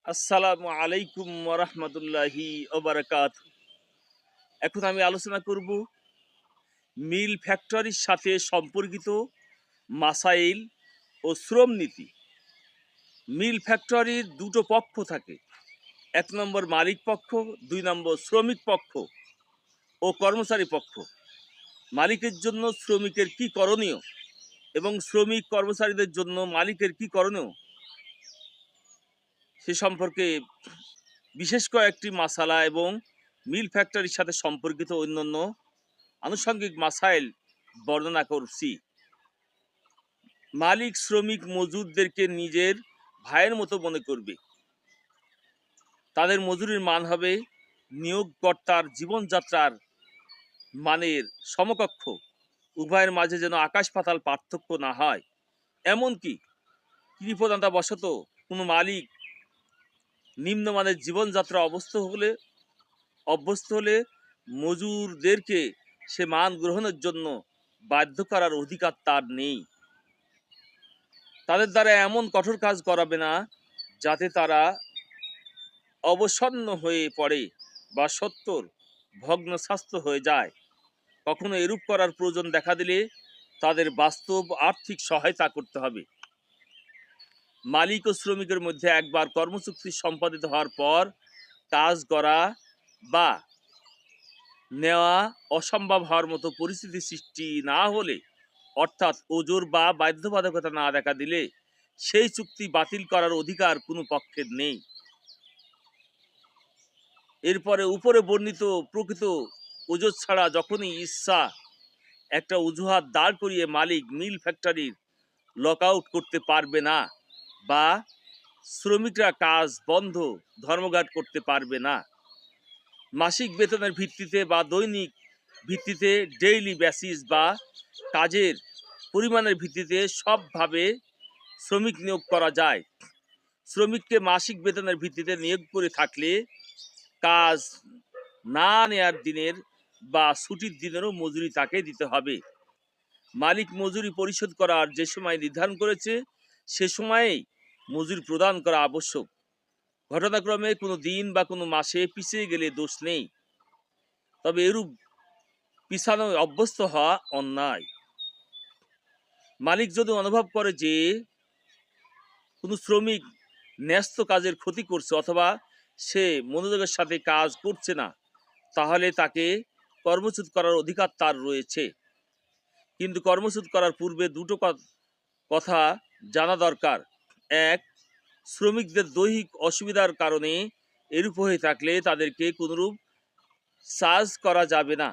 আসসালামু আলাইকুম ওরহমতুল্লাহি ওবারাকাত। এখন আমি আলোচনা করব মিল ফ্যাক্টরির সাথে সম্পর্কিত মাসাইল ও শ্রম নীতি। মিল ফ্যাক্টরির দুটো পক্ষ থাকে, এক নম্বর মালিক পক্ষ, দুই নম্বর শ্রমিক পক্ষ ও কর্মচারী পক্ষ। মালিকের জন্য শ্রমিকের কি করণীয় এবং শ্রমিক কর্মচারীদের জন্য মালিকের কি করণীয় সে সম্পর্কে বিশেষ কয়েকটি মাসালা এবং মিল ফ্যাক্টরির সাথে সম্পর্কিত অন্যান্য আনুষঙ্গিক মাসাইল বর্ণনা করছি। মালিক শ্রমিক মজুরদেরকে নিজের ভাইয়ের মতো মনে করবে। তাদের মজুরির মান হবে নিয়োগকর্তার জীবনযাত্রার মানের সমকক্ষ। উভয়ের মাঝে যেন আকাশ পাতাল পার্থক্য না হয়। এমনকি কৃপণতা বশত কোনো মালিক নিম্নমানের জীবনযাত্রা অভ্যস্ত হলে মজুরদেরকে সে মান গ্রহণের জন্য বাধ্য করার অধিকার তার নেই। তাদের দ্বারা এমন কঠোর কাজ করাবে না যাতে তারা অবসন্ন হয়ে পড়ে বা সত্তর ভগ্ন স্বাস্থ্য হয়ে যায়। কখনো এরূপ করার প্রয়োজন দেখা দিলে তাদের বাস্তব আর্থিক সহায়তা করতে হবে। মালিক ও শ্রমিকের মধ্যে একবার কর্মচুক্তি সম্পাদিত হওয়ার পর কাজ করা বা নেওয়া অসম্ভব হওয়ার মতো পরিস্থিতি সৃষ্টি না হলে, অর্থাৎ ওজোর বা বাধ্যবাধকতা না দেখা দিলে সেই চুক্তি বাতিল করার অধিকার কোনো পক্ষের নেই। এরপরে উপরে বর্ণিত প্রকৃত ওজোর ছাড়া যখনই ইচ্ছা একটা অজুহাত দাঁড় করিয়ে মালিক মিল ফ্যাক্টরির লক আউট করতে পারবে না বা শ্রমিকরা কাজ বন্ধ ধর্মঘট করতে পারবে না। মাসিক বেতনের ভিত্তিতে বা দৈনিক ভিত্তিতে ডেইলি বেসিস বা কাজের পরিমাণের ভিত্তিতে সবভাবে শ্রমিক নিয়োগ করা যায়। শ্রমিককে মাসিক বেতনের ভিত্তিতে নিয়োগ করে থাকলে কাজ না নেয়ার দিনের বা ছুটির দিনেরও মজুরি তাকে দিতে হবে। মালিক মজুরি পরিশোধ করার যে সময় নির্ধারণ করেছে সে সময়েই মজুরি প্রদান করা আবশ্যক। ঘটনাক্রমে কোনো দিন বা কোনো মাসে পিছিয়ে গেলে দোষ নেই, তবে এরূপ পিছানো অভ্যস্ত হওয়া অন্যায়। মালিক যদি অনুভব করে যে কোনো শ্রমিক ন্যস্ত কাজের ক্ষতি করছে অথবা সে মনোযোগের সাথে কাজ করছে না, তাহলে তাকে কর্মচ্যুত করার অধিকার তার রয়েছে। কিন্তু কর্মচ্যুত করার পূর্বে দুটো কথা জানা দরকার। এক, শ্রমিকদের দৈহিক অসুবিধার কারণে এরূপ হয়ে থাকলে তাদেরকে কোনোরূপ চার্জ করা যাবে না।